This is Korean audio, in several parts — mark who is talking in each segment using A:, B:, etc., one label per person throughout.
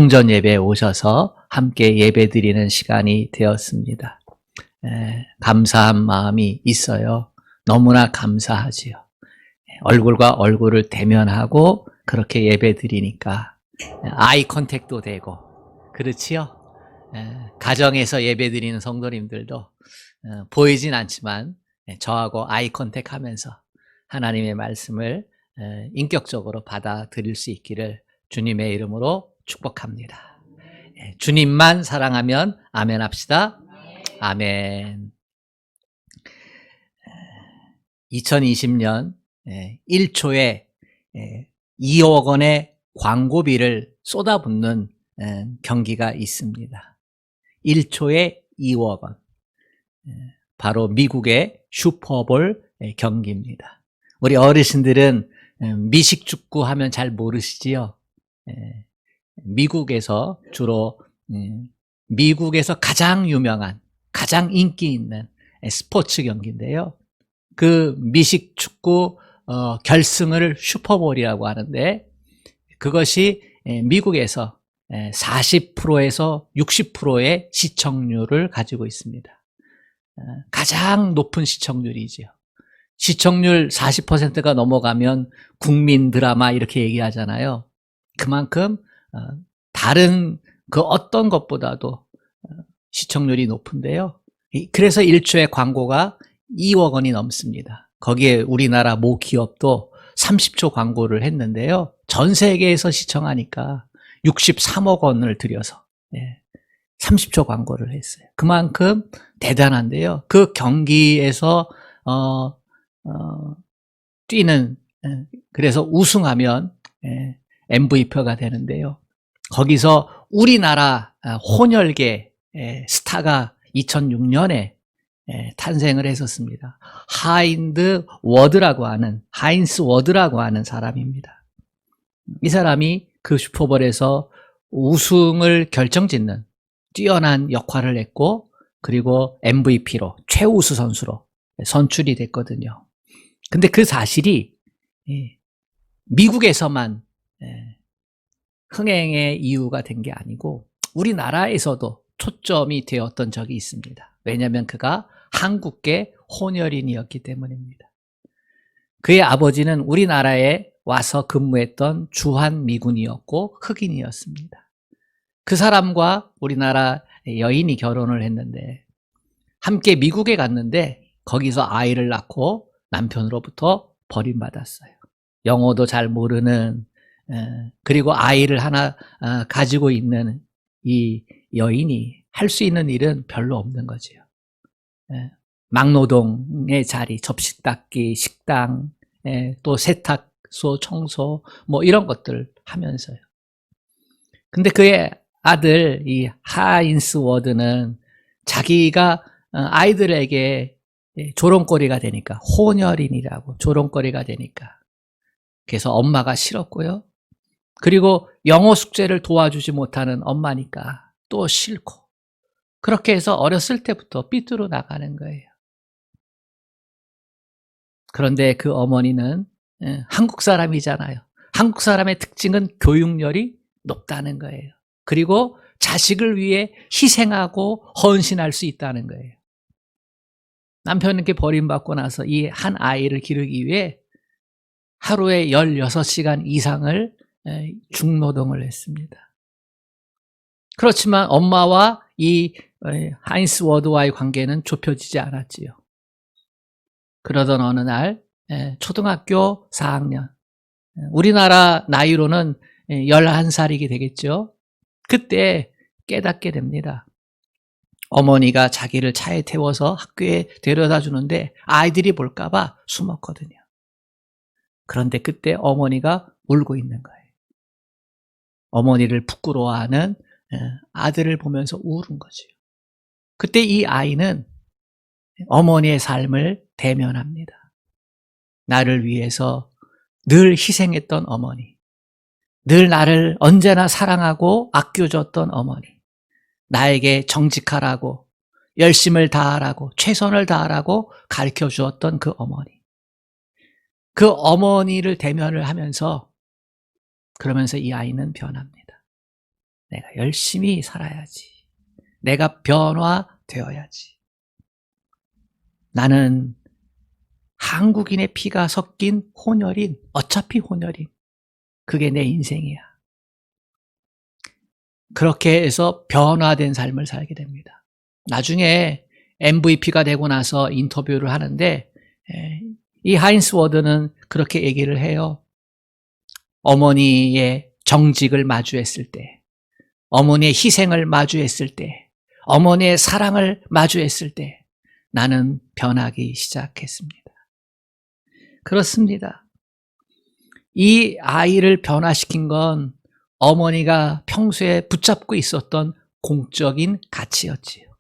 A: 성전 예배에 오셔서 함께 예배 드리는 시간이 되었습니다. 감사한 마음이 있어요. 너무나 감사하지요. 얼굴과 얼굴을 대면하고 그렇게 예배 드리니까 아이 컨택도 되고 그렇지요. 가정에서 예배 드리는 성도님들도 보이진 않지만 저하고 아이 컨택하면서 하나님의 말씀을 인격적으로 받아들일 수 있기를 주님의 이름으로 축복합니다. 주님만 사랑하면 아멘 합시다. 아멘. 2020년 1초에 2억 원의 광고비를 쏟아붓는 경기가 있습니다. 1초에 2억 원. 바로 미국의 슈퍼볼 경기입니다. 우리 어르신들은 미식축구 하면 잘 모르시지요? 미국에서 주로 미국에서 가장 유명한, 가장 인기 있는 스포츠 경기인데요. 그 미식축구 결승을 슈퍼볼이라고 하는데 그것이 미국에서 40%에서 60%의 시청률을 가지고 있습니다. 가장 높은 시청률이죠. 시청률 40%가 넘어가면 국민 드라마 이렇게 얘기하잖아요. 그만큼 다른 그 어떤 것보다도 시청률이 높은데요. 그래서 1초의 광고가 2억 원이 넘습니다. 거기에 우리나라 모 기업도 30초 광고를 했는데요. 전 세계에서 시청하니까 63억 원을 들여서 30초 광고를 했어요. 그만큼 대단한데요. 그 경기에서 뛰는 그래서 우승하면 MVP가 되는데요. 거기서 우리나라 혼혈계 스타가 2006년에 탄생을 했었습니다. 하인스 워드라고 하는 사람입니다. 이 사람이 그 슈퍼볼에서 우승을 결정짓는 뛰어난 역할을 했고 그리고 MVP로 최우수 선수로 선출이 됐거든요. 근데 그 사실이 미국에서만 흥행의 이유가 된 게 아니고 우리나라에서도 초점이 되었던 적이 있습니다. 왜냐하면 그가 한국계 혼혈인이었기 때문입니다. 그의 아버지는 우리나라에 와서 근무했던 주한미군이었고 흑인이었습니다. 그 사람과 우리나라 여인이 결혼을 했는데 함께 미국에 갔는데 거기서 아이를 낳고 남편으로부터 버림받았어요. 영어도 잘 모르는 그리고 아이를 하나 가지고 있는 이 여인이 할 수 있는 일은 별로 없는 거죠. 막노동의 자리, 접시 닦기, 식당, 또 세탁소 청소 뭐 이런 것들 하면서요. 근데 그의 아들 이 하인스 워드는 자기가 아이들에게 조롱거리가 되니까 혼혈인이라고 조롱거리가 되니까 그래서 엄마가 싫었고요. 그리고 영어 숙제를 도와주지 못하는 엄마니까 또 싫고 그렇게 해서 어렸을 때부터 삐뚤어 나가는 거예요. 그런데 그 어머니는 한국 사람이잖아요. 한국 사람의 특징은 교육열이 높다는 거예요. 그리고 자식을 위해 희생하고 헌신할 수 있다는 거예요. 남편에게 버림받고 나서 이 한 아이를 기르기 위해 하루에 16시간 이상을 중노동을 했습니다. 그렇지만 엄마와 이 하인스 워드와의 관계는 좁혀지지 않았지요. 그러던 어느 날 초등학교 4학년 우리나라 나이로는 11살이게 되겠죠. 그때 깨닫게 됩니다. 어머니가 자기를 차에 태워서 학교에 데려다 주는데 아이들이 볼까 봐 숨었거든요. 그런데 그때 어머니가 울고 있는 거예요. 어머니를 부끄러워하는 아들을 보면서 울은 거죠. 그때 이 아이는 어머니의 삶을 대면합니다. 나를 위해서 늘 희생했던 어머니, 늘 나를 언제나 사랑하고 아껴줬던 어머니, 나에게 정직하라고 열심을 다하라고 최선을 다하라고 가르쳐 주었던 그 어머니, 그 어머니를 대면을 하면서 그러면서 이 아이는 변합니다. 내가 열심히 살아야지. 내가 변화되어야지. 나는 한국인의 피가 섞인 혼혈인, 어차피 혼혈인. 그게 내 인생이야. 그렇게 해서 변화된 삶을 살게 됩니다. 나중에 MVP가 되고 나서 인터뷰를 하는데 이 하인스 워드는 그렇게 얘기를 해요. 어머니의 정직을 마주했을 때, 어머니의 희생을 마주했을 때, 어머니의 사랑을 마주했을 때 나는 변하기 시작했습니다. 그렇습니다. 이 아이를 변화시킨 건 어머니가 평소에 붙잡고 있었던 공적인 가치였지요.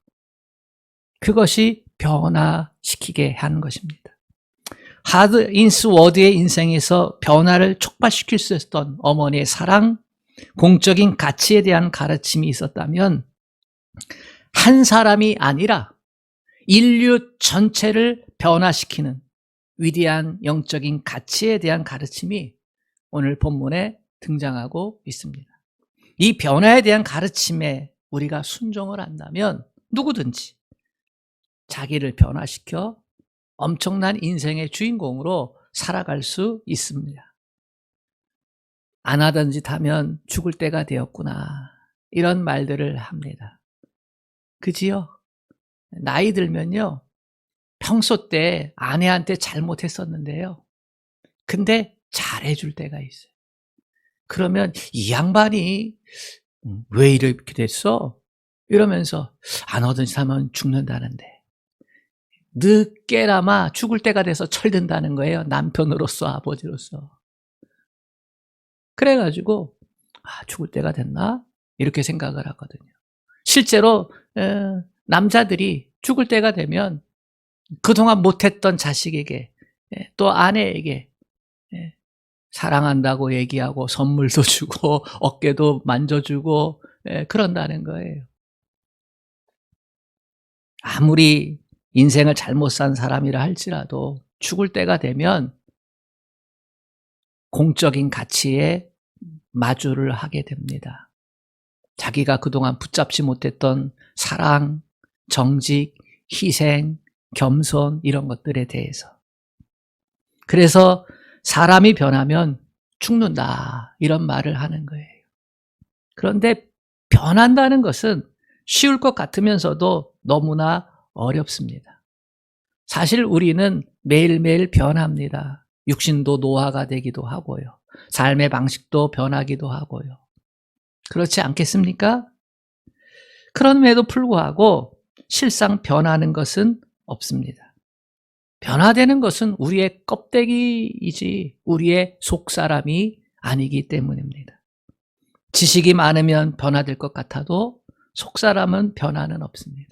A: 그것이 변화시키게 하는 것입니다. 하인스 워드의 인생에서 변화를 촉발시킬 수 있었던 어머니의 사랑, 공적인 가치에 대한 가르침이 있었다면 한 사람이 아니라 인류 전체를 변화시키는 위대한 영적인 가치에 대한 가르침이 오늘 본문에 등장하고 있습니다. 이 변화에 대한 가르침에 우리가 순종을 한다면 누구든지 자기를 변화시켜 엄청난 인생의 주인공으로 살아갈 수 있습니다. 안 하던 짓 하면 죽을 때가 되었구나. 이런 말들을 합니다. 그지요? 나이 들면요. 평소 때 아내한테 잘못했었는데요. 근데 잘해줄 때가 있어요. 그러면 이 양반이 왜 이렇게 됐어? 이러면서 안 하던 짓 하면 죽는다는데. 늦게나마 죽을 때가 돼서 철든다는 거예요. 남편으로서, 아버지로서. 그래가지고 죽을 때가 됐나? 이렇게 생각을 하거든요. 실제로 남자들이 죽을 때가 되면 그동안 못했던 자식에게 또 아내에게 사랑한다고 얘기하고 선물도 주고 어깨도 만져주고 그런다는 거예요. 아무리 인생을 잘못 산 사람이라 할지라도 죽을 때가 되면 공적인 가치에 마주를 하게 됩니다. 자기가 그동안 붙잡지 못했던 사랑, 정직, 희생, 겸손 이런 것들에 대해서. 그래서 사람이 변하면 죽는다 이런 말을 하는 거예요. 그런데 변한다는 것은 쉬울 것 같으면서도 너무나 어렵습니다. 사실 우리는 매일매일 변합니다. 육신도 노화가 되기도 하고요. 삶의 방식도 변하기도 하고요. 그렇지 않겠습니까? 그럼에도 불구하고 실상 변하는 것은 없습니다. 변화되는 것은 우리의 껍데기이지 우리의 속사람이 아니기 때문입니다. 지식이 많으면 변화될 것 같아도 속사람은 변화는 없습니다.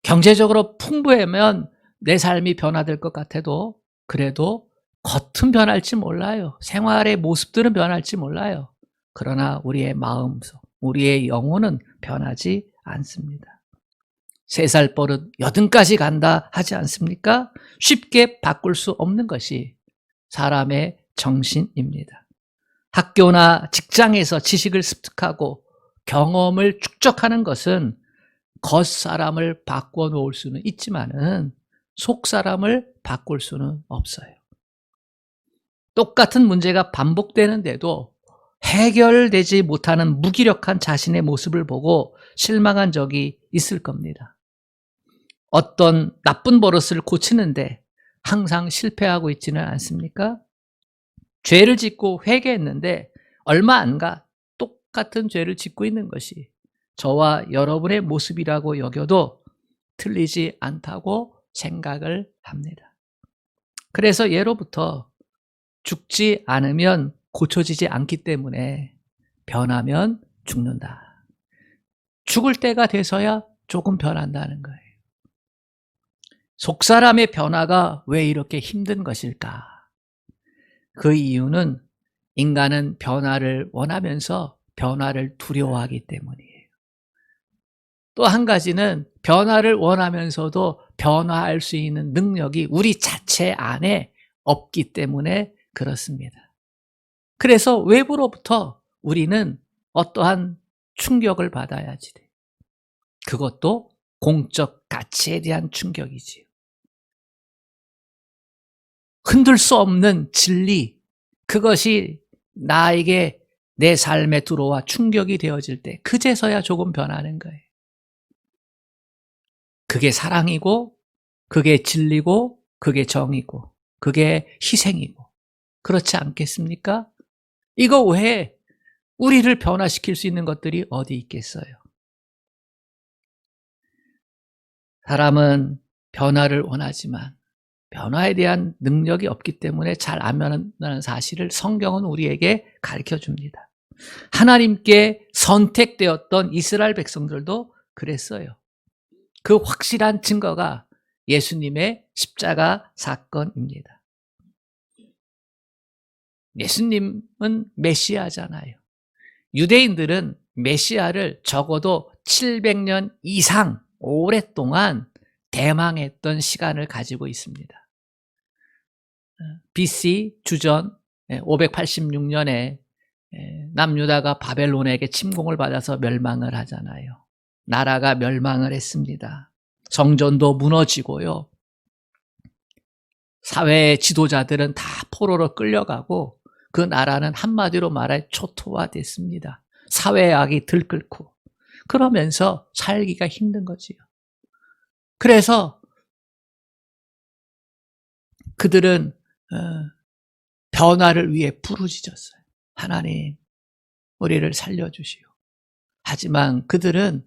A: 경제적으로 풍부하면 내 삶이 변화될 것 같아도 그래도 겉은 변할지 몰라요. 생활의 모습들은 변할지 몰라요. 그러나 우리의 마음속, 우리의 영혼은 변하지 않습니다. 3살 버릇 80까지 간다 하지 않습니까? 쉽게 바꿀 수 없는 것이 사람의 정신입니다. 학교나 직장에서 지식을 습득하고 경험을 축적하는 것은 겉사람을 바꿔놓을 수는 있지만은 속사람을 바꿀 수는 없어요. 똑같은 문제가 반복되는데도 해결되지 못하는 무기력한 자신의 모습을 보고 실망한 적이 있을 겁니다. 어떤 나쁜 버릇을 고치는데 항상 실패하고 있지는 않습니까? 죄를 짓고 회개했는데 얼마 안 가 똑같은 죄를 짓고 있는 것이 저와 여러분의 모습이라고 여겨도 틀리지 않다고 생각을 합니다. 그래서 예로부터 죽지 않으면 고쳐지지 않기 때문에 변하면 죽는다. 죽을 때가 돼서야 조금 변한다는 거예요. 속사람의 변화가 왜 이렇게 힘든 것일까? 그 이유는 인간은 변화를 원하면서 변화를 두려워하기 때문이에요. 또 한 가지는 변화를 원하면서도 변화할 수 있는 능력이 우리 자체 안에 없기 때문에 그렇습니다. 그래서 외부로부터 우리는 어떠한 충격을 받아야지 돼. 그것도 공적 가치에 대한 충격이지요. 흔들 수 없는 진리, 그것이 나에게 내 삶에 들어와 충격이 되어질 때 그제서야 조금 변하는 거예요. 그게 사랑이고, 그게 진리고, 그게 정이고, 그게 희생이고, 그렇지 않겠습니까? 이거 외에 우리를 변화시킬 수 있는 것들이 어디 있겠어요? 사람은 변화를 원하지만 변화에 대한 능력이 없기 때문에 잘 안 변한다는 사실을 성경은 우리에게 가르쳐 줍니다. 하나님께 선택되었던 이스라엘 백성들도 그랬어요. 그 확실한 증거가 예수님의 십자가 사건입니다. 예수님은 메시아잖아요. 유대인들은 메시아를 적어도 700년 이상 오랫동안 대망했던 시간을 가지고 있습니다. BC 주전 586년에 남유다가 바벨론에게 침공을 받아서 멸망을 하잖아요. 나라가 멸망을 했습니다. 성전도 무너지고요. 사회 지도자들은 다 포로로 끌려가고 그 나라는 한마디로 말해 초토화됐습니다. 사회악이 들끓고 그러면서 살기가 힘든 거지요. 그래서 그들은 변화를 위해 부르짖었어요. 하나님, 우리를 살려주시오. 하지만 그들은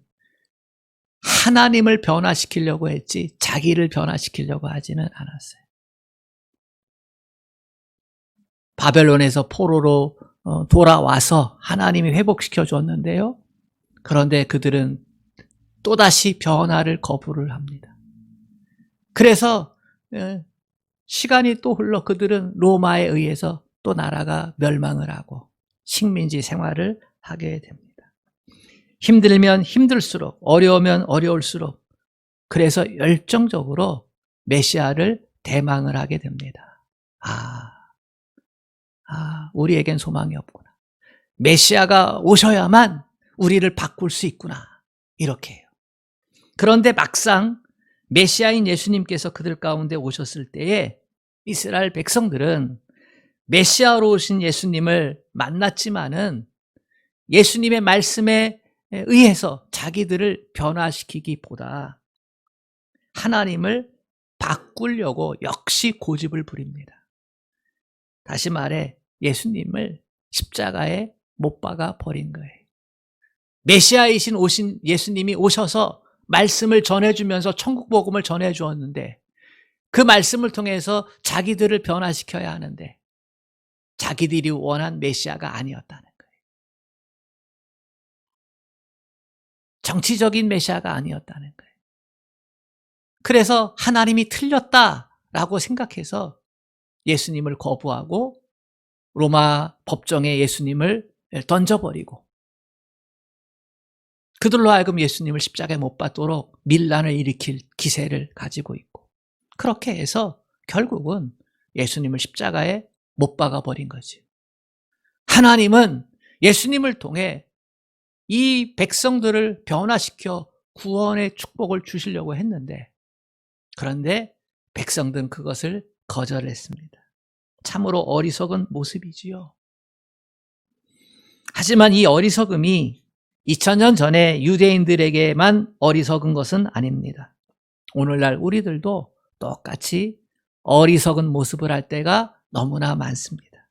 A: 하나님을 변화시키려고 했지 자기를 변화시키려고 하지는 않았어요. 바벨론에서 포로로 돌아와서 하나님이 회복시켜 줬는데요. 그런데 그들은 또다시 변화를 거부를 합니다. 그래서 시간이 또 흘러 그들은 로마에 의해서 또 나라가 멸망을 하고 식민지 생활을 하게 됩니다. 힘들면 힘들수록, 어려우면 어려울수록, 그래서 열정적으로 메시아를 대망을 하게 됩니다. 우리에겐 소망이 없구나. 메시아가 오셔야만 우리를 바꿀 수 있구나. 이렇게 해요. 그런데 막상 메시아인 예수님께서 그들 가운데 오셨을 때에 이스라엘 백성들은 메시아로 오신 예수님을 만났지만은 예수님의 말씀에 의해서 자기들을 변화시키기보다 하나님을 바꾸려고 역시 고집을 부립니다. 다시 말해 예수님을 십자가에 못 박아 버린 거예요. 메시아이신 오신 예수님이 오셔서 말씀을 전해주면서 천국 복음을 전해주었는데 그 말씀을 통해서 자기들을 변화시켜야 하는데 자기들이 원한 메시아가 아니었다는 거예요. 정치적인 메시아가 아니었다는 거예요. 그래서 하나님이 틀렸다라고 생각해서 예수님을 거부하고 로마 법정에 예수님을 던져버리고 그들로 하여금 예수님을 십자가에 못 박도록 밀란을 일으킬 기세를 가지고 있고 그렇게 해서 결국은 예수님을 십자가에 못 박아버린 거지. 하나님은 예수님을 통해 이 백성들을 변화시켜 구원의 축복을 주시려고 했는데 그런데 백성들은 그것을 거절했습니다. 참으로 어리석은 모습이지요. 하지만 이 어리석음이 2000년 전에 유대인들에게만 어리석은 것은 아닙니다. 오늘날 우리들도 똑같이 어리석은 모습을 할 때가 너무나 많습니다.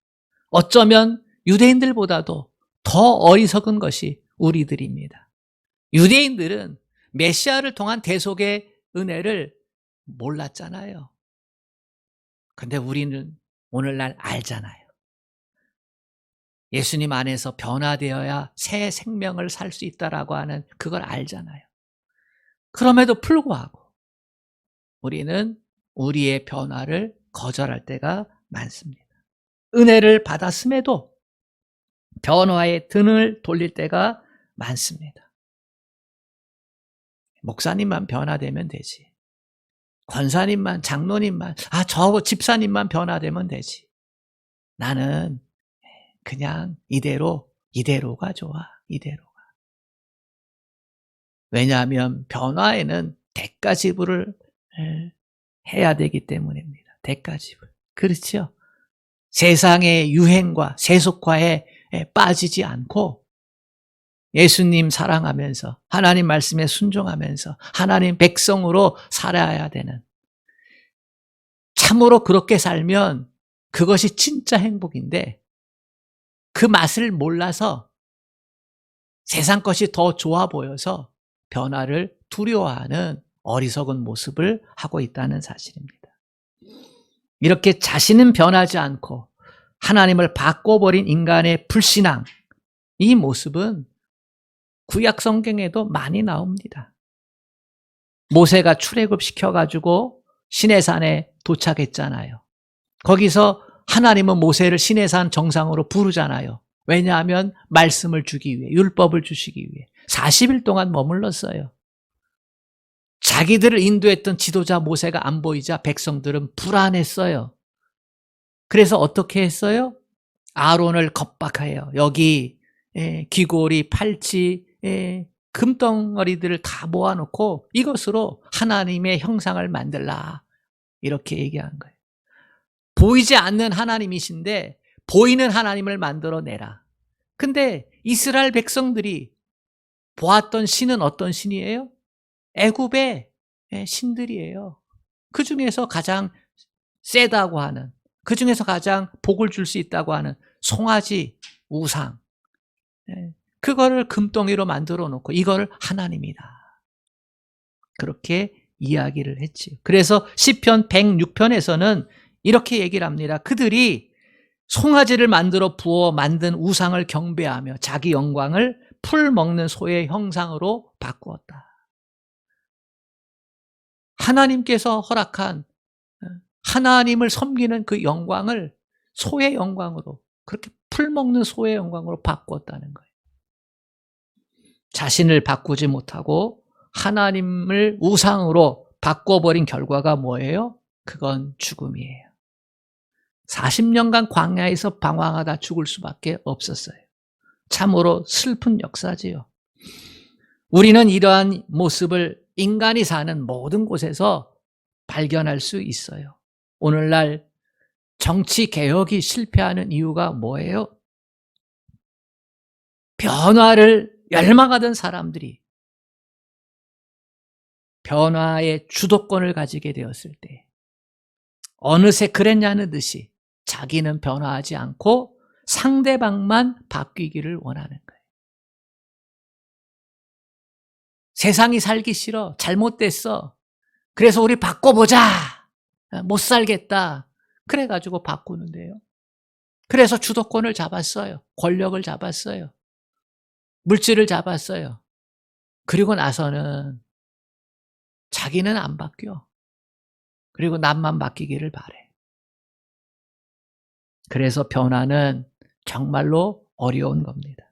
A: 어쩌면 유대인들보다도 더 어리석은 것이 우리들입니다. 유대인들은 메시아를 통한 대속의 은혜를 몰랐잖아요. 근데 우리는 오늘날 알잖아요. 예수님 안에서 변화되어야 새 생명을 살 수 있다라고 하는 그걸 알잖아요. 그럼에도 불구하고 우리는 우리의 변화를 거절할 때가 많습니다. 은혜를 받았음에도 변화의 등을 돌릴 때가 많습니다. 목사님만 변화되면 되지. 권사님만, 장로님만, 저 집사님만 변화되면 되지. 나는 그냥 이대로가 좋아. 이대로가. 왜냐하면 변화에는 대가 지불을 해야 되기 때문입니다. 대가 지불. 그렇죠? 세상의 유행과 세속화에 빠지지 않고 예수님 사랑하면서 하나님 말씀에 순종하면서 하나님 백성으로 살아야 되는, 참으로 그렇게 살면 그것이 진짜 행복인데 그 맛을 몰라서 세상 것이 더 좋아 보여서 변화를 두려워하는 어리석은 모습을 하고 있다는 사실입니다. 이렇게 자신은 변하지 않고 하나님을 바꿔버린 인간의 불신앙, 이 모습은 구약 성경에도 많이 나옵니다. 모세가 출애굽시켜가지고 시내산에 도착했잖아요. 거기서 하나님은 모세를 시내산 정상으로 부르잖아요. 왜냐하면 말씀을 주기 위해, 율법을 주시기 위해 40일 동안 머물렀어요. 자기들을 인도했던 지도자 모세가 안 보이자 백성들은 불안했어요. 그래서 어떻게 했어요? 아론을 겁박해요. 여기 귀고리, 팔찌, 금덩어리들을 다 모아놓고 이것으로 하나님의 형상을 만들라, 이렇게 얘기한 거예요. 보이지 않는 하나님이신데 보이는 하나님을 만들어내라. 근데 이스라엘 백성들이 보았던 신은 어떤 신이에요? 애굽의 신들이에요. 그 중에서 가장 세다고 하는, 그 중에서 가장 복을 줄 수 있다고 하는 송아지, 우상, 그거를 금덩이로 만들어 놓고 이거를 하나님이다, 그렇게 이야기를 했지. 그래서 시편 106편에서는 이렇게 얘기를 합니다. 그들이 송아지를 만들어 부어 만든 우상을 경배하며 자기 영광을 풀 먹는 소의 형상으로 바꾸었다. 하나님께서 허락한 하나님을 섬기는 그 영광을 소의 영광으로, 그렇게 풀 먹는 소의 영광으로 바꾸었다는 거예요. 자신을 바꾸지 못하고 하나님을 우상으로 바꿔버린 결과가 뭐예요? 그건 죽음이에요. 40년간 광야에서 방황하다 죽을 수밖에 없었어요. 참으로 슬픈 역사지요. 우리는 이러한 모습을 인간이 사는 모든 곳에서 발견할 수 있어요. 오늘날 정치 개혁이 실패하는 이유가 뭐예요? 변화를 열망하던 사람들이 변화의 주도권을 가지게 되었을 때 어느새 그랬냐는 듯이 자기는 변화하지 않고 상대방만 바뀌기를 원하는 거예요. 세상이 살기 싫어. 잘못됐어. 그래서 우리 바꿔보자. 못 살겠다. 그래가지고 바꾸는데요. 그래서 주도권을 잡았어요. 권력을 잡았어요. 물질을 잡았어요. 그리고 나서는 자기는 안 바뀌어. 그리고 남만 바뀌기를 바래. 그래서 변화는 정말로 어려운 겁니다.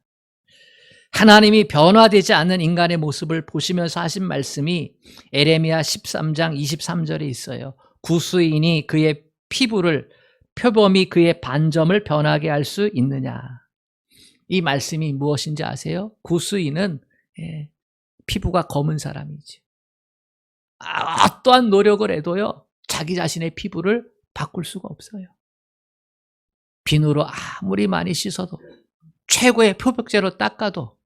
A: 하나님이 변화되지 않는 인간의 모습을 보시면서 하신 말씀이 에레미야 13장 23절에 있어요. 구수인이 그의 피부를, 표범이 그의 반점을 변하게 할 수 있느냐. 이 말씀이 무엇인지 아세요? 구수인은 피부가 검은 사람이지. 어떠한 노력을 해도요, 자기 자신의 피부를 바꿀 수가 없어요. 비누로 아무리 많이 씻어도, 최고의 표백제로 닦아도,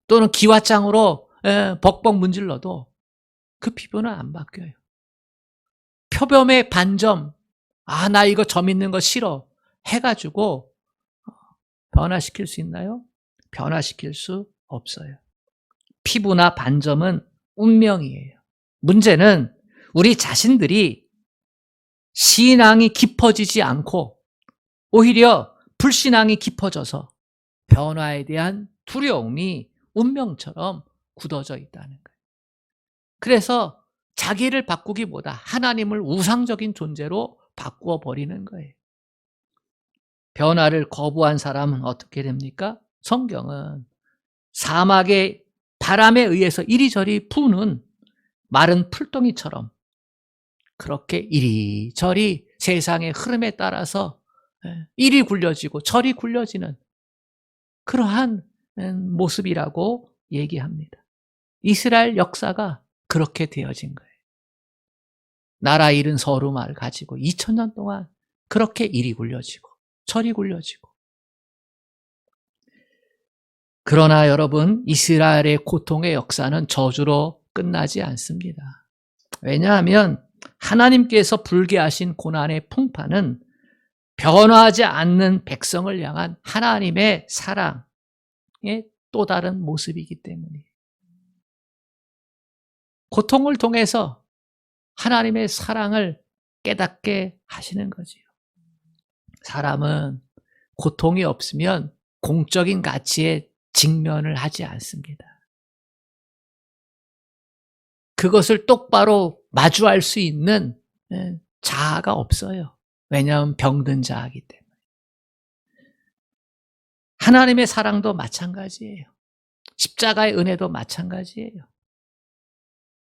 A: 또는 기와장으로 벅벅 문질러도 그 피부는 안 바뀌어요. 표범의 반점, 나 이거 점 있는 거 싫어 해가지고 변화시킬 수 있나요? 변화시킬 수 없어요. 피부나 반점은 운명이에요. 문제는 우리 자신들이 신앙이 깊어지지 않고 오히려 불신앙이 깊어져서 변화에 대한 두려움이 운명처럼 굳어져 있다는 거예요. 그래서 자기를 바꾸기보다 하나님을 우상적인 존재로 바꾸어 버리는 거예요. 변화를 거부한 사람은 어떻게 됩니까? 성경은 사막의 바람에 의해서 이리저리 부는 마른 풀덩이처럼 그렇게 이리저리 세상의 흐름에 따라서 이리 굴려지고 저리 굴려지는 그러한 모습이라고 얘기합니다. 이스라엘 역사가 그렇게 되어진 거예요. 나라 잃은 서름을 가지고 2000년 동안 그렇게 이리 굴려지고 저리 굴려지고. 그러나 여러분, 이스라엘의 고통의 역사는 저주로 끝나지 않습니다. 왜냐하면 하나님께서 불게하신 고난의 풍파는 변화하지 않는 백성을 향한 하나님의 사랑의 또 다른 모습이기 때문이에요. 고통을 통해서 하나님의 사랑을 깨닫게 하시는 거지요. 사람은 고통이 없으면 공적인 가치에 직면을 하지 않습니다. 그것을 똑바로 마주할 수 있는 자아가 없어요. 왜냐하면 병든 자아이기 때문에. 하나님의 사랑도 마찬가지예요. 십자가의 은혜도 마찬가지예요.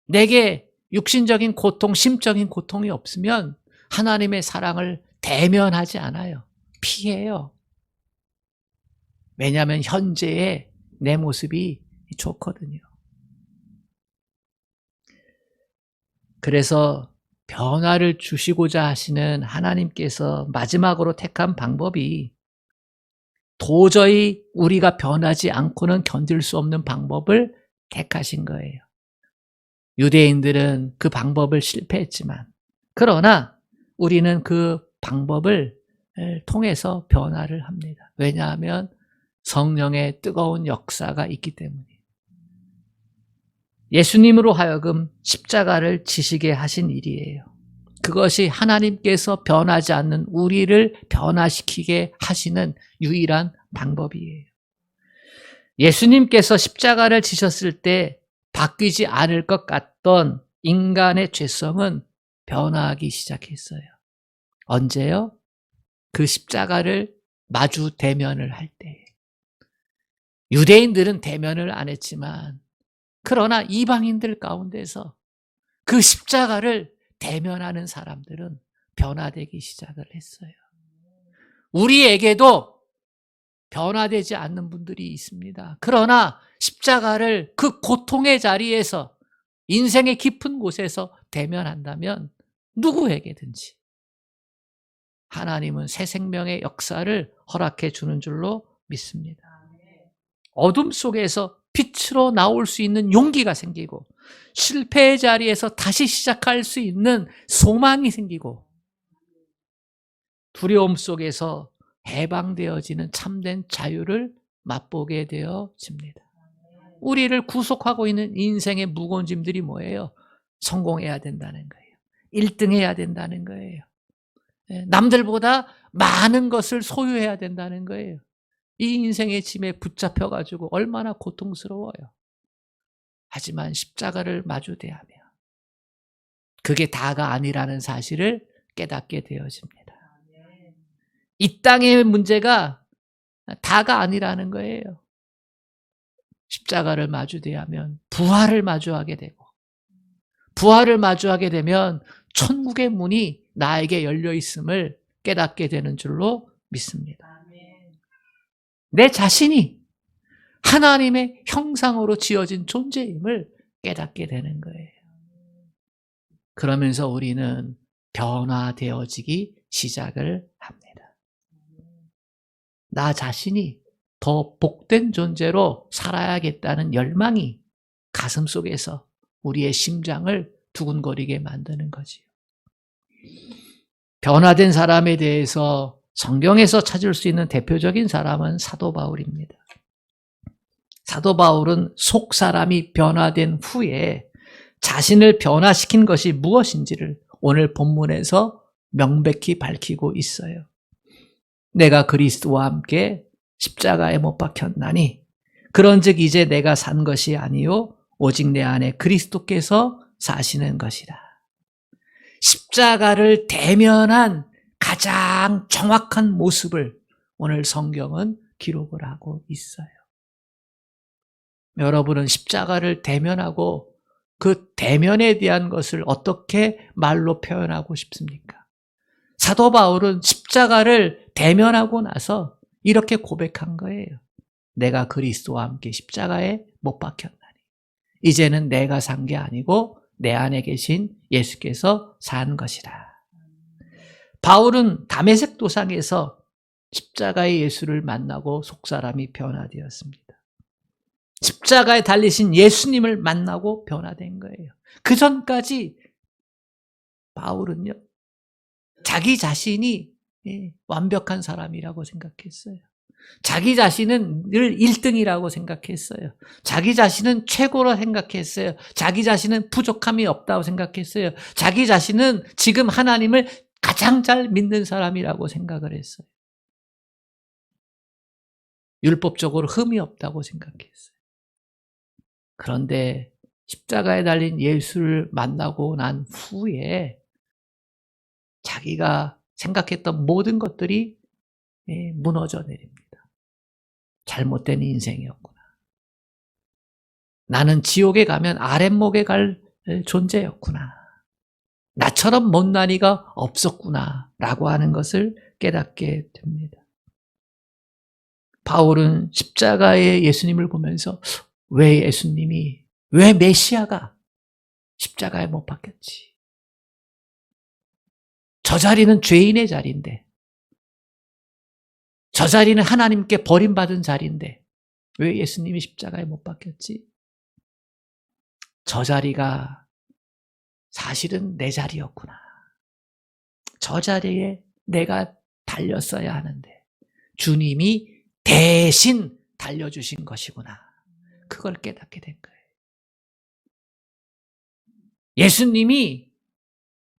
A: 내게 육신적인 고통, 심적인 고통이 없으면 하나님의 사랑을 대면하지 않아요. 피해요. 왜냐하면 현재의 내 모습이 좋거든요. 그래서 변화를 주시고자 하시는 하나님께서 마지막으로 택한 방법이 도저히 우리가 변하지 않고는 견딜 수 없는 방법을 택하신 거예요. 유대인들은 그 방법을 실패했지만, 그러나 우리는 그 방법을 통해서 변화를 합니다. 왜냐하면 성령의 뜨거운 역사가 있기 때문이에요. 예수님으로 하여금 십자가를 지시게 하신 일이에요. 그것이 하나님께서 변하지 않는 우리를 변화시키게 하시는 유일한 방법이에요. 예수님께서 십자가를 지셨을 때 바뀌지 않을 것 같던 인간의 죄성은 변화하기 시작했어요. 언제요? 그 십자가를 마주 대면을 할 때. 유대인들은 대면을 안 했지만, 그러나 이방인들 가운데서 그 십자가를 대면하는 사람들은 변화되기 시작을 했어요. 우리에게도 변화되지 않는 분들이 있습니다. 그러나 십자가를 그 고통의 자리에서, 인생의 깊은 곳에서 대면한다면 누구에게든지 하나님은 새 생명의 역사를 허락해 주는 줄로 믿습니다. 어둠 속에서 빛으로 나올 수 있는 용기가 생기고, 실패의 자리에서 다시 시작할 수 있는 소망이 생기고, 두려움 속에서 해방되어지는 참된 자유를 맛보게 되어집니다. 우리를 구속하고 있는 인생의 무거운 짐들이 뭐예요? 성공해야 된다는 거예요. 1등 해야 된다는 거예요. 남들보다 많은 것을 소유해야 된다는 거예요. 이 인생의 짐에 붙잡혀가지고 얼마나 고통스러워요. 하지만 십자가를 마주 대하며 그게 다가 아니라는 사실을 깨닫게 되어집니다. 이 땅의 문제가 다가 아니라는 거예요. 십자가를 마주 대하면 부활을 마주하게 되고, 부활을 마주하게 되면 천국의 문이 나에게 열려 있음을 깨닫게 되는 줄로 믿습니다. 내 자신이 하나님의 형상으로 지어진 존재임을 깨닫게 되는 거예요. 그러면서 우리는 변화되어지기 시작을 합니다. 나 자신이 더 복된 존재로 살아야겠다는 열망이 가슴속에서 우리의 심장을 두근거리게 만드는 거지요. 변화된 사람에 대해서 성경에서 찾을 수 있는 대표적인 사람은 사도 바울입니다. 사도 바울은 속 사람이 변화된 후에 자신을 변화시킨 것이 무엇인지를 오늘 본문에서 명백히 밝히고 있어요. 내가 그리스도와 함께 십자가에 못 박혔나니 그런즉 이제 내가 산 것이 아니요 오직 내 안에 그리스도께서 사시는 것이라. 십자가를 대면한 가장 정확한 모습을 오늘 성경은 기록을 하고 있어요. 여러분은 십자가를 대면하고 그 대면에 대한 것을 어떻게 말로 표현하고 싶습니까? 사도 바울은 십자가를 대면하고 나서 이렇게 고백한 거예요. 내가 그리스도와 함께 십자가에 못 박혔나니 이제는 내가 산 게 아니고 내 안에 계신 예수께서 산 것이라. 바울은 다메섹 도상에서 십자가의 예수를 만나고 속사람이 변화되었습니다. 십자가에 달리신 예수님을 만나고 변화된 거예요. 그 전까지 바울은요, 자기 자신이 완벽한 사람이라고 생각했어요. 자기 자신은 늘 1등이라고 생각했어요. 자기 자신은 최고로 생각했어요. 자기 자신은 부족함이 없다고 생각했어요. 자기 자신은 지금 하나님을 가장 잘 믿는 사람이라고 생각을 했어요. 율법적으로 흠이 없다고 생각했어요. 그런데 십자가에 달린 예수를 만나고 난 후에 자기가 생각했던 모든 것들이 무너져 내립니다. 잘못된 인생이었구나. 나는 지옥에 가면 아랫목에 갈 존재였구나. 나처럼 못난 이가 없었구나 라고 하는 것을 깨닫게 됩니다. 바울은 십자가의 예수님을 보면서 왜 예수님이, 왜 메시아가 십자가에 못 박혔지? 저 자리는 죄인의 자리인데, 저 자리는 하나님께 버림받은 자리인데 왜 예수님이 십자가에 못 박혔지? 저 자리가 사실은 내 자리였구나. 저 자리에 내가 달렸어야 하는데 주님이 대신 달려주신 것이구나. 그걸 깨닫게 된 거예요. 예수님이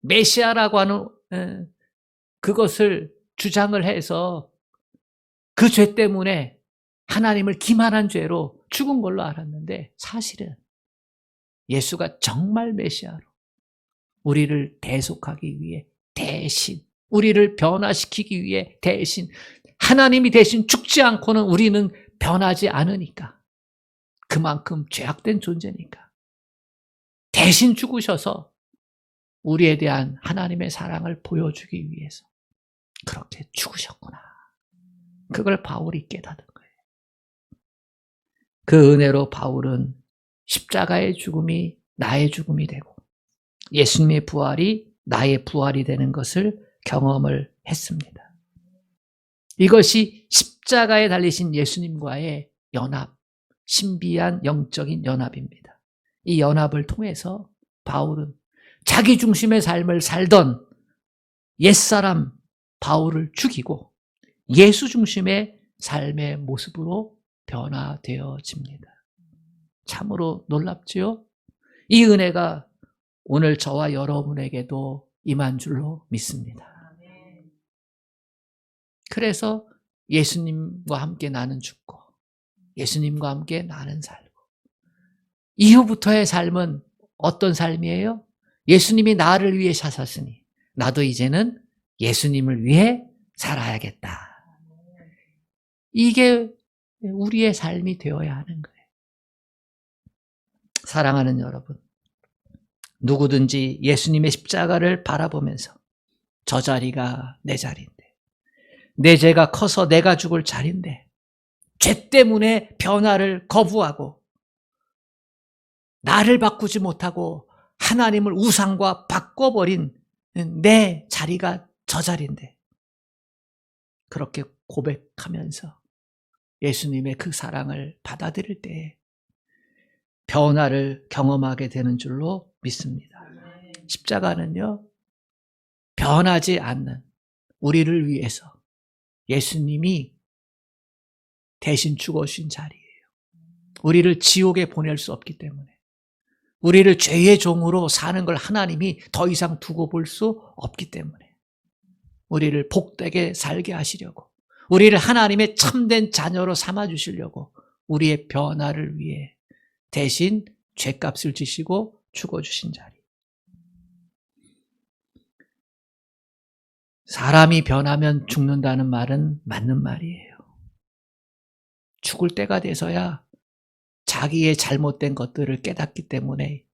A: 메시아라고 하는 그것을 주장을 해서 그 죄 때문에 하나님을 기만한 죄로 죽은 걸로 알았는데 사실은 예수가 정말 메시아로 우리를 대속하기 위해 대신, 우리를 변화시키기 위해 대신, 하나님이 대신 죽지 않고는 우리는 변하지 않으니까, 그만큼 죄악된 존재니까 대신 죽으셔서 우리에 대한 하나님의 사랑을 보여주기 위해서 그렇게 죽으셨구나. 그걸 바울이 깨닫은 거예요. 그 은혜로 바울은 십자가의 죽음이 나의 죽음이 되고 예수님의 부활이 나의 부활이 되는 것을 경험을 했습니다. 이것이 십자가에 달리신 예수님과의 연합, 신비한 영적인 연합입니다. 이 연합을 통해서 바울은 자기 중심의 삶을 살던 옛사람 바울을 죽이고 예수 중심의 삶의 모습으로 변화되어집니다. 참으로 놀랍지요? 이 은혜가 오늘 저와 여러분에게도 임한 줄로 믿습니다. 그래서 예수님과 함께 나는 죽고 예수님과 함께 나는 살고, 이후부터의 삶은 어떤 삶이에요? 예수님이 나를 위해 사셨으니 나도 이제는 예수님을 위해 살아야겠다. 이게 우리의 삶이 되어야 하는 거예요. 사랑하는 여러분, 누구든지 예수님의 십자가를 바라보면서 저 자리가 내 자리인데, 내 죄가 커서 내가 죽을 자리인데, 죄 때문에 변화를 거부하고 나를 바꾸지 못하고 하나님을 우상과 바꿔버린 내 자리가 저 자리인데, 그렇게 고백하면서 예수님의 그 사랑을 받아들일 때 변화를 경험하게 되는 줄로 믿습니다. 십자가는요, 변하지 않는 우리를 위해서 예수님이 대신 죽어주신 자리예요. 우리를 지옥에 보낼 수 없기 때문에, 우리를 죄의 종으로 사는 걸 하나님이 더 이상 두고 볼 수 없기 때문에, 우리를 복되게 살게 하시려고, 우리를 하나님의 참된 자녀로 삼아주시려고 우리의 변화를 위해 대신 죄값을 지시고 죽어주신 자리. 사람이 변하면 죽는다는 말은 맞는 말이에요. 죽을 때가 돼서야 자기의 잘못된 것들을 깨닫기 때문에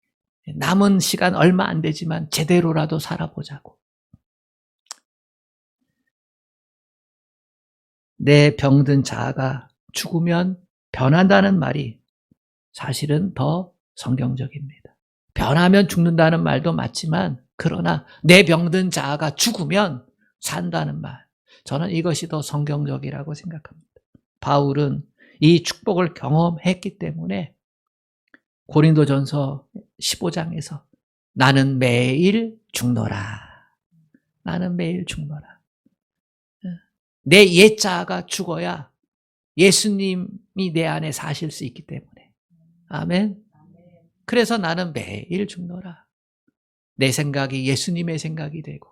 A: 남은 시간 얼마 안 되지만 제대로라도 살아보자고. 내 병든 자아가 죽으면 변한다는 말이 사실은 더 성경적입니다. 변하면 죽는다는 말도 맞지만 그러나 내 병든 자아가 죽으면 산다는 말, 저는 이것이 더 성경적이라고 생각합니다. 바울은 이 축복을 경험했기 때문에 고린도전서 15장에서 나는 매일 죽노라. 나는 매일 죽노라. 내 옛자아가 죽어야 예수님이 내 안에 사실 수 있기 때문에. 아멘. 그래서 나는 매일 죽노라. 내 생각이 예수님의 생각이 되고,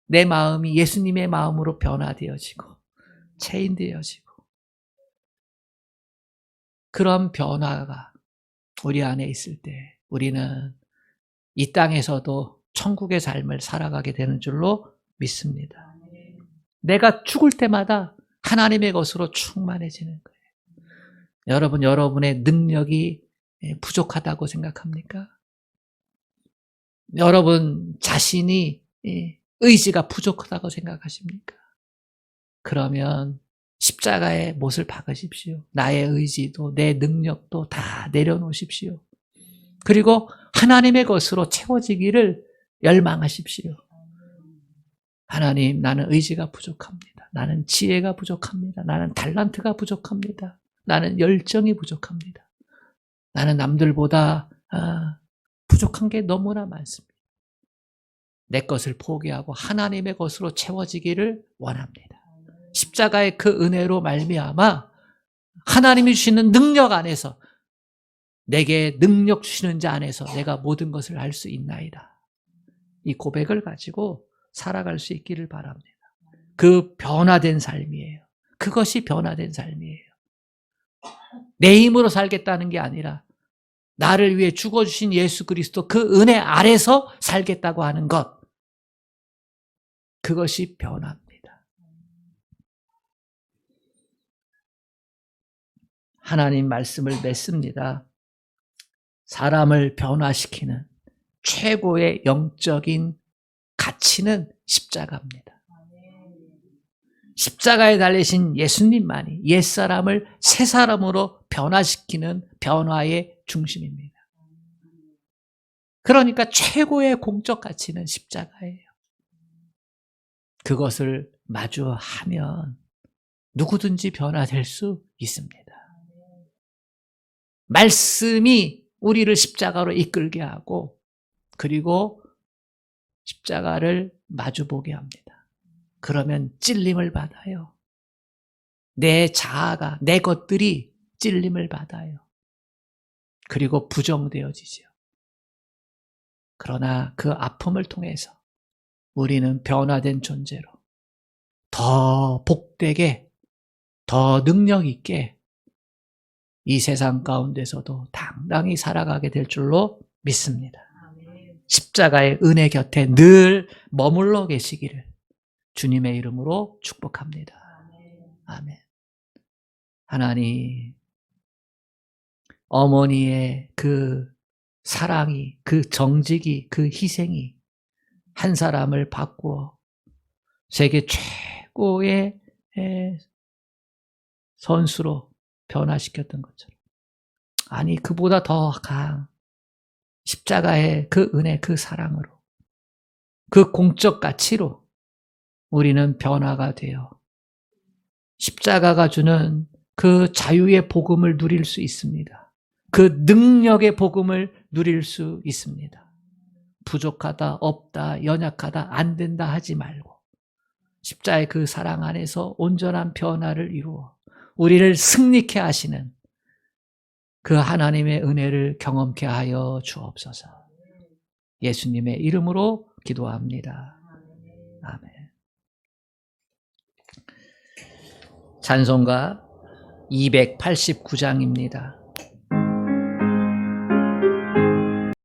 A: 내 마음이 예수님의 마음으로 변화되어지고 체인되어지고, 그런 변화가 우리 안에 있을 때 우리는 이 땅에서도 천국의 삶을 살아가게 되는 줄로 믿습니다. 내가 죽을 때마다 하나님의 것으로 충만해지는 거예요. 여러분, 여러분의 능력이 부족하다고 생각합니까? 여러분 자신이 의지가 부족하다고 생각하십니까? 그러면 십자가의 못을 박으십시오. 나의 의지도 내 능력도 다 내려놓으십시오. 그리고 하나님의 것으로 채워지기를 열망하십시오. 하나님, 나는 의지가 부족합니다. 나는 지혜가 부족합니다. 나는 달란트가 부족합니다. 나는 열정이 부족합니다. 나는 남들보다 부족한 게 너무나 많습니다. 내 것을 포기하고 하나님의 것으로 채워지기를 원합니다. 십자가의 그 은혜로 말미암아 하나님이 주시는 능력 안에서, 내게 능력 주시는 자 안에서 내가 모든 것을 할 수 있나이다. 이 고백을 가지고 살아갈 수 있기를 바랍니다. 그 변화된 삶이에요. 그것이 변화된 삶이에요. 내 힘으로 살겠다는 게 아니라 나를 위해 죽어주신 예수 그리스도 그 은혜 아래서 살겠다고 하는 것, 그것이 변화입니다. 하나님 말씀을 맺습니다. 사람을 변화시키는 최고의 영적인 가치는 십자가입니다. 십자가에 달리신 예수님만이 옛사람을 새사람으로 변화시키는 변화의 중심입니다. 그러니까 최고의 공적 가치는 십자가예요. 그것을 마주하면 누구든지 변화될 수 있습니다. 말씀이 우리를 십자가로 이끌게 하고, 그리고 십자가를 마주보게 합니다. 그러면 찔림을 받아요. 내 자아가, 내 것들이 찔림을 받아요. 그리고 부정되어지죠. 그러나 그 아픔을 통해서 우리는 변화된 존재로 더 복되게, 더 능력 있게 이 세상 가운데서도 당당히 살아가게 될 줄로 믿습니다. 십자가의 은혜 곁에 늘 머물러 계시기를 주님의 이름으로 축복합니다. 아멘. 하나님, 어머니의 그 사랑이, 그 정직이, 그 희생이 한 사람을 바꾸어 세계 최고의 선수로 변화시켰던 것처럼, 아니 그보다 더 강한 십자가의 그 은혜, 그 사랑으로, 그 공적 가치로 우리는 변화가 되어 십자가가 주는 그 자유의 복음을 누릴 수 있습니다. 그 능력의 복음을 누릴 수 있습니다. 부족하다, 없다, 연약하다, 안 된다 하지 말고 십자가의 그 사랑 안에서 온전한 변화를 이루어 우리를 승리케 하시는 그 하나님의 은혜를 경험케 하여 주옵소서. 예수님의 이름으로 기도합니다. 아멘. 찬송가 289장입니다.